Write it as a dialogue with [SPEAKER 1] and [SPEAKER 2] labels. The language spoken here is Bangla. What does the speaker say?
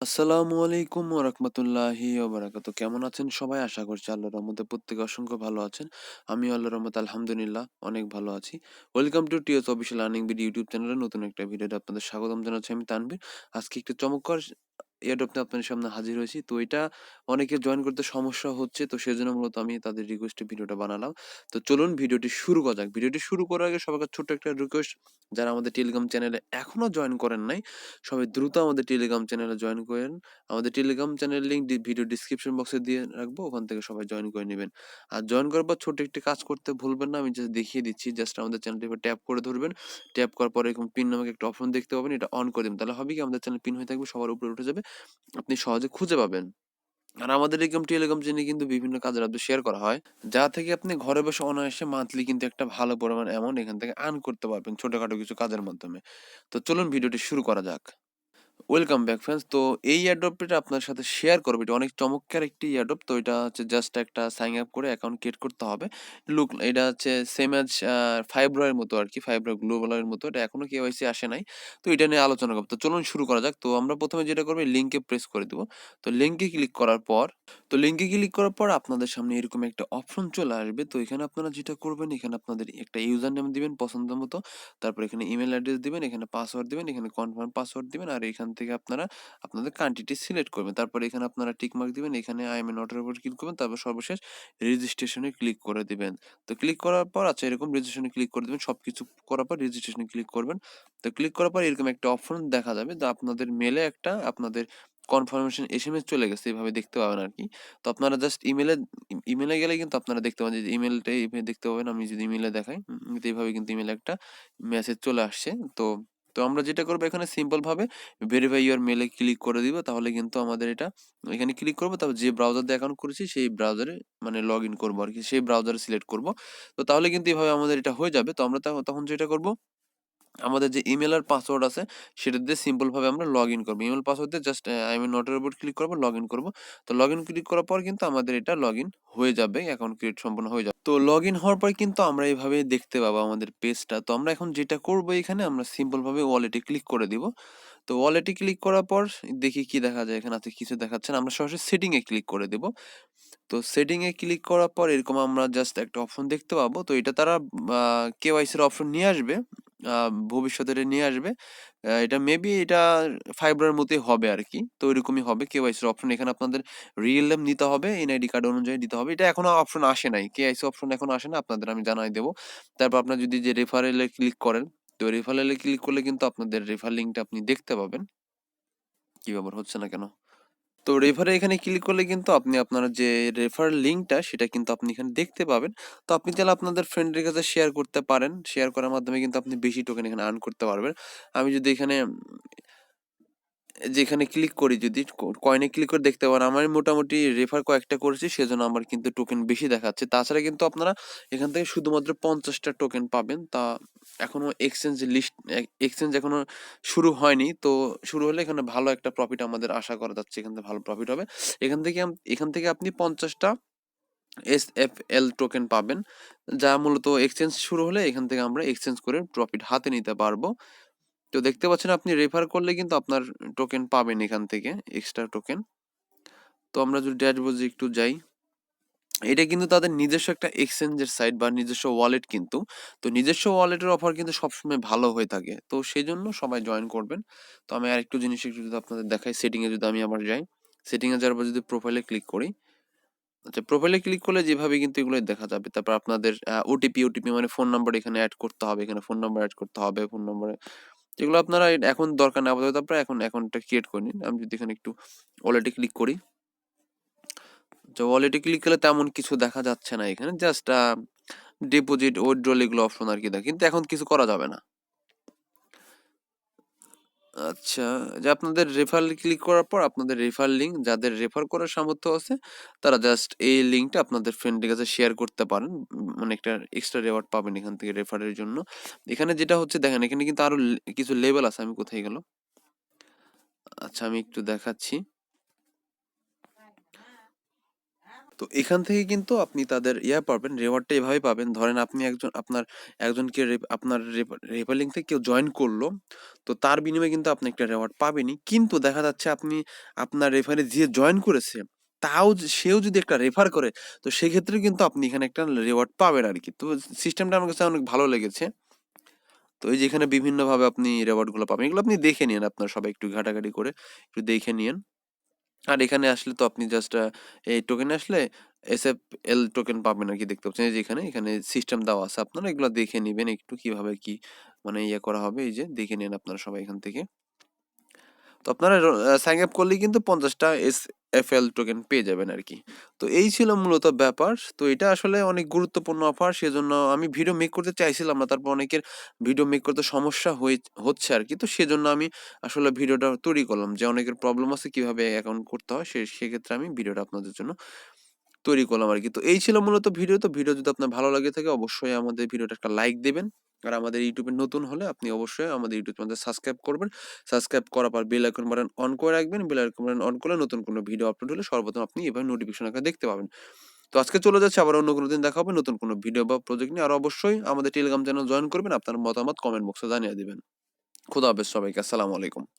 [SPEAKER 1] আসসালামু আলাইকুম ওয়া রাহমাতুল্লাহি ওয়া বারাকাতুহু। কেমন আছেন সবাই? আশা করছি আল্লাহর রহমতে প্রত্যেকে অসংখ্য ভালো আছেন। আমিও আল্লাহর রহমতে আলহামদুলিল্লাহ অনেক ভালো আছি। Welcome to TS official earning BD YouTube চ্যানেলের নতুন একটা ভিডিওতে আপনাদের স্বাগতম জানাচ্ছি আমি তানভীর। আজকে একটু চমৎকার এয়ারড্রপ নিয়ে আপনাদের সামনে হাজির হয়েছি। তো এটা অনেকের জয়েন করতে সমস্যা হচ্ছে। তো সেজন্য মূলত আমি তাদের রিকোয়েস্টে ভিডিওটা বানালাম। তো চলুন ভিডিওটি শুরু করা যাক। ভিডিওটি শুরু করার আগে সবার কাছে ছোট্ট একটা রিকোয়েস্ট, যারা আমাদের টেলিগ্রাম চ্যানেলে এখনো জয়েন করেন নাই, সবাই দ্রুত আমাদের টেলিগ্রাম চ্যানেলে জয়েন করেন। আমাদের টেলিগ্রাম চ্যানেলের লিঙ্ক ভিডিও ডিসক্রিপশন বক্সে দিয়ে রাখবো, ওখান থেকে সবাই জয়েন করে নেবেন। আর জয়েন করার পর ছোট একটি কাজ করতে ভুলবেন না, আমি জাস্ট দেখিয়ে দিচ্ছি। জাস্ট আমাদের চ্যানেলটি ট্যাপ করে ধরবেন। ট্যাপ করার পরে এরকম পিন নামক একটা অপশন দেখতে পাবেন, এটা অন করে দেবেন। তাহলে হবে কি, আমাদের চ্যানেল পিন হয়ে থাকবে, সবার উপরে উঠে যাবে, আপনি সহজে খুঁজে পাবেন। আর আমাদের এরকম টেলিগ্রাম চ্যানেলে কিন্তু বিভিন্ন কাজের আপডেট শেয়ার করা হয়, যা থেকে আপনি ঘরে বসে অনায়াসে মান্থলি কিন্তু একটা ভালো পরিমাণ অ্যামাউন্ট এখান থেকে আর্ন করতে পারবেন ছোটখাটো কিছু কাজের মাধ্যমে। তো চলুন ভিডিওটি শুরু করা যাক। Welcome back friends. তো এই এয়ারড্রপটা আপনার সাথে শেয়ার করবো, এটা অনেক চমৎকার একটি এয়ারড্রপ। তো এটা হচ্ছে জাস্ট একটা সাইন আপ করে অ্যাকাউন্ট ক্রিয়েট করতে হবে। এটা হচ্ছে সেম অ্যাজ ফাইব্রয়ের মতো আর কি, ফাইব্রয় গ্লোবালের মতো। এটা এখনো কেওয়াইসি আসে নাই। তো এটা নিয়ে আলোচনা করবো। তো চলুন শুরু করা যাক। তো আমরা প্রথমে যেটা করবো, লিঙ্কে প্রেস করে দেবো। তো লিঙ্কে ক্লিক করার পর আপনাদের সামনে এরকম একটা অপশন চলে আসবে। তো এখানে আপনারা যেটা করবেন, এখানে আপনাদের একটা ইউজার নেম দিবেন পছন্দ মতো, তারপর এখানে ইমেল অ্যাড্রেস দিবেন, এখানে পাসওয়ার্ড দিবেন, এখানে কনফার্ম পাসওয়ার্ড দিবেন, আর এখান থেকে আপনারা আপনাদের কান্ট্রিটি সিলেক্ট করবেন। তারপর এখানে আপনারা টিক মার্ক দিবেন, এখানে আই এম এ নটের উপর ক্লিক করবেন, তারপর সর্বশেষ রেজিস্ট্রেশনে ক্লিক করে দিবেন। তো ক্লিক করার পর আচ্ছা এরকম রেজিস্ট্রেশনে ক্লিক করে দিবেন, সবকিছু করার পর রেজিস্ট্রেশনে ক্লিক করবেন। তো ক্লিক করার পর এরকম একটা অপশন দেখা যাবে, তো আপনাদের মেলে একটা আপনাদের কনফার্মেশন এসএমএস চলে গেছে, এইভাবে দেখতে পাবেন আর কি। তো আপনারা জাস্ট ইমেলে গেলে কিন্তু আপনারা দেখতে পাবেন যে ইমেলটাই দেখতে পাবেন। আমি যদি ইমেলে দেখাই, তো এইভাবে কিন্তু ইমেলে একটা মেসেজ চলে আসছে। তো তো আমরা যেটা করবো, এখানে সিম্পল ভাবে ভেরিফাই ইউর মেলে ক্লিক করে দিব। তাহলে কিন্তু আমাদের এটা এখানে ক্লিক করবো, তারপর যে ব্রাউজার দিয়ে অ্যাকাউন্ট করেছি সেই ব্রাউজারে মানে লগ ইন করবো আর কি, সেই ব্রাউজারে সিলেক্ট করবো। তো তাহলে কিন্তু এইভাবে আমাদের এটা হয়ে যাবে। তো আমরা তখন যেটা করবো, আমাদের যে ইমেল আর পাসওয়ার্ড আছে সেটা দিয়ে সিম্পল ভাবে আমরা লগ ইন করবো। ইমেল পাসওয়ার্ড দিয়ে জাস্ট আই এম নটের উপর ক্লিক করবো, লগ ইন করবো। তো লগ ইন ক্লিক করার পর কিন্তু আমাদের এটা লগ ইন হয়ে যাবে, অ্যাকাউন্ট ক্রিয়েট সম্পূর্ণ হয়ে যাবে। তো লগ ইন হওয়ার পর কিন্তু আমরা এইভাবে দেখতে পাবো আমাদের পেজটা। তো আমরা এখন যেটা করবো, এখানে আমরা সিম্পল ভাবে ওয়ালেটে ক্লিক করে দিব। তো ওয়ালেটে ক্লিক করার পর দেখি কি দেখা যায়, এখানে আছে কিছু দেখাচ্ছে না, আমরা সরাসরি সেটিং এ ক্লিক করে দেব। তো সেটিং এ ক্লিক করার পর এরকম আমরা জাস্ট একটা অপশন দেখতে পাবো। তো এটা তারা কেওয়াইসির অপশন নিয়ে আসবে, ভবিষ্যতে এটা নিয়ে আসবে। এটা মেবি এটা ফাইবারের মতোই হবে আর কি। তো ওইরকমই হবে, কেওয়াইসির অপশন এখানে আপনাদের রিয়েল নেম দিতে হবে, এনআইডি কার্ড অনুযায়ী দিতে হবে। এটা এখনো অপশন আসে নাই, কেওয়াইসি অপশন এখন আসে না, আপনাদের আমি জানাই দেবো। তারপর আপনার যদি যে রেফারেলে ক্লিক করেন, তো রেফারেলে ক্লিক করলে কিন্তু আপনাদের রেফার লিঙ্কটা আপনি দেখতে পাবেন। কি ব্যাপার, হচ্ছে না কেন? তো রেফারে এখানে ক্লিক করলে কিন্তু আপনি আপনার যে রেফার লিঙ্কটা সেটা কিন্তু আপনি এখানে দেখতে পাবেন। তো আপনি চাইলে আপনাদের ফ্রেন্ডের কাছে শেয়ার করতে পারেন। শেয়ার করার মাধ্যমে কিন্তু আপনি বেশি টোকেন এখানে আর্ন করতে পারবেন। আমি যদি এখানে যেখানে ক্লিক করি, যদি কয়েনে ক্লিক করে দেখতে পারেন, আমার মোটামুটি রেফার কয়েকটা করেছি, সেজন্য আমার কিন্তু টোকেন বেশি দেখাচ্ছে। তাছাড়া কিন্তু আপনারা এখান থেকে শুধুমাত্র 50টা টোকেন পাবেন। তা এখনো এক্সচেঞ্জ এখনো শুরু হয়নি। তো শুরু হলে এখানে ভালো একটা প্রফিট আমাদের আশা করা যাচ্ছে, এখান থেকে ভালো প্রফিট হবে। এখান থেকে আপনি 50টা SFL টোকেন পাবেন, যা মূলত এক্সচেঞ্জ শুরু হলে এখান থেকে আমরা এক্সচেঞ্জ করে প্রফিট হাতে নিতে পারবো। তো দেখতে পাচ্ছেন, আপনি রেফার করলে কিন্তু আপনার টোকেন পাবেন এখান থেকে, এক্সট্রা টোকেন। তো আমরা যদি ড্যাশবোর্ডে একটু যাই, এটা কিন্তু তাদের নিজস্ব একটা এক্সচেঞ্জের সাইট বা নিজস্ব ওয়ালেট কিন্তু। তো নিজস্ব ওয়ালেটের অফার কিন্তু সবসময় ভালো হয়ে থাকে, তো সেই জন্য সবাই জয়েন করবেন। তো আমি আরেকটু জিনিস একটু যদি আপনাদের দেখাই, সেটিংয়ে যদি আমি আবার যাই, সেটিংয়ে যাওয়ার পর যদি প্রোফাইলে ক্লিক করি, আচ্ছা প্রোফাইলে ক্লিক করলে যেভাবে কিন্তু এগুলো দেখা যাবে। তারপর আপনাদের ওটিপি মানে ফোন নাম্বার এখানে অ্যাড করতে হবে, এখানে ফোন নাম্বার অ্যাড করতে হবে, ফোন নাম্বারে যেগুলো আপনারা এখন দরকার না আপাতত, আপনারা এখন অ্যাকাউন্টটা ক্রিয়েট করে নিন। আমি যদি এখানে একটু ওয়ালেটে ক্লিক করি, তো ওয়ালেটে ক্লিক করলে তেমন কিছু দেখা যাচ্ছে না এখানে, জাস্ট ডিপোজিট উইথড্রল এগুলো অপশন আর কি দেখ, কিন্তু এখন কিছু করা যাবে না। আচ্ছা, যে আপনাদের রেফারেল ক্লিক করার পর আপনাদের রেফার লিঙ্ক, যাদের রেফার করার সামর্থ্য আছে তারা জাস্ট এই লিঙ্কটা আপনাদের ফ্রেন্ডের কাছে শেয়ার করতে পারেন। মানে একটা এক্সট্রা রেওয়ার্ড পাবেন এখান থেকে রেফারের জন্য। এখানে যেটা হচ্ছে দেখেন, এখানে কিন্তু আরো কিছু লেভেল আছে। আমি কোথায় গেল, আচ্ছা আমি একটু দেখাচ্ছি। তো এখান থেকে কিন্তু আপনি তাদের পাবেন, রেওয়ার্ডটা এভাবে পাবেন। ধরেন আপনি আপনার একজনকে আপনার রেফার লিঙ্ক থেকে কেউ জয়েন করলো, তো তার বিনিময়ে কিন্তু আপনি একটা রেওয়ার্ড পাবেনই। কিন্তু দেখা যাচ্ছে আপনি আপনার রেফারে যে জয়েন করেছে, সেও যদি একটা রেফার করে, তো সেক্ষেত্রে কিন্তু আপনি এখানে একটা রেওয়ার্ড পাবেন আরকি। তো সিস্টেমটা আমার কাছে অনেক ভালো লেগেছে। তো এই যে এখানে বিভিন্নভাবে আপনি রেওয়ার্ডগুলো পাবেন। এগুলো আপনি দেখে নিয়েন, আপনারা সবাই একটু ঘাটাঘাটি করে একটু দেখে নিয়েন। আর এখানে আসলে তো আপনি জাস্ট এই টোকেনে আসলে এসএফএল টোকেন পাবেন আরকি, দেখতে পাচ্ছেন এই যে এখানে সিস্টেম দেওয়া আছে। আপনারা এগুলো দেখে নিবেন একটু কিভাবে কি মানে করা হবে, এই যে দেখে নিন আপনারা সবাই এখান থেকে। তো আপনারা সাইন আপ করলেই কিন্তু 50টা এসএফএল টোকেন পেয়ে যাবেন আরকি। তো এই ছিল মূলত ব্যাপার। তো এটা আসলে অনেক গুরুত্বপূর্ণ অফার। সেজন্য আমি ভিডিও মেক করতে চাইছিলাম না। তারপর অনেকের ভিডিও মেক করতে সমস্যা হচ্ছে আরকি। তো সেজন্য আমি আসলে ভিডিওটা তৈরি করলাম যে অনেকের প্রবলেম আছে কিভাবে অ্যাকাউন্ট করতে হয়, সেক্ষেত্রে আমি ভিডিওটা আপনাদের জন্য তৈরি করলাম আরকি। তো এই ছিল মূলত ভিডিও। তো ভিডিও যদি আপনার ভালো লাগে থাকে, অবশ্যই আমাদের ভিডিওটা একটা লাইক দিবেন। আর আমাদের ইউটিউবে নতুন হলে আপনি অবশ্যই আমাদের ইউটিউব চ্যানেলটা সাবস্ক্রাইব করবেন। সাবস্ক্রাইব করার পর বেল আইকন বাটন অন করে রাখবেন। বেল আইকন বাটন অন করলে নতুন কোনো ভিডিও আপলোড হলে সর্বপ্রথম আপনি এভাবে নোটিফিকেশন আকারে দেখতে পাবেন। তো আজকে চলে যাচ্ছি, আবার অন্য কোনো দিন দেখা হবে নতুন কোনো ভিডিও বা প্রজেক্ট নিয়ে। আর অবশ্যই আমাদের টেলিগ্রাম চ্যানেল জয়েন করবেন। আপনার মতামত কমেন্ট বক্সে জানিয়ে দিবেন। খোদা হাফেজ সবাইকে। আসসালামু আলাইকুম।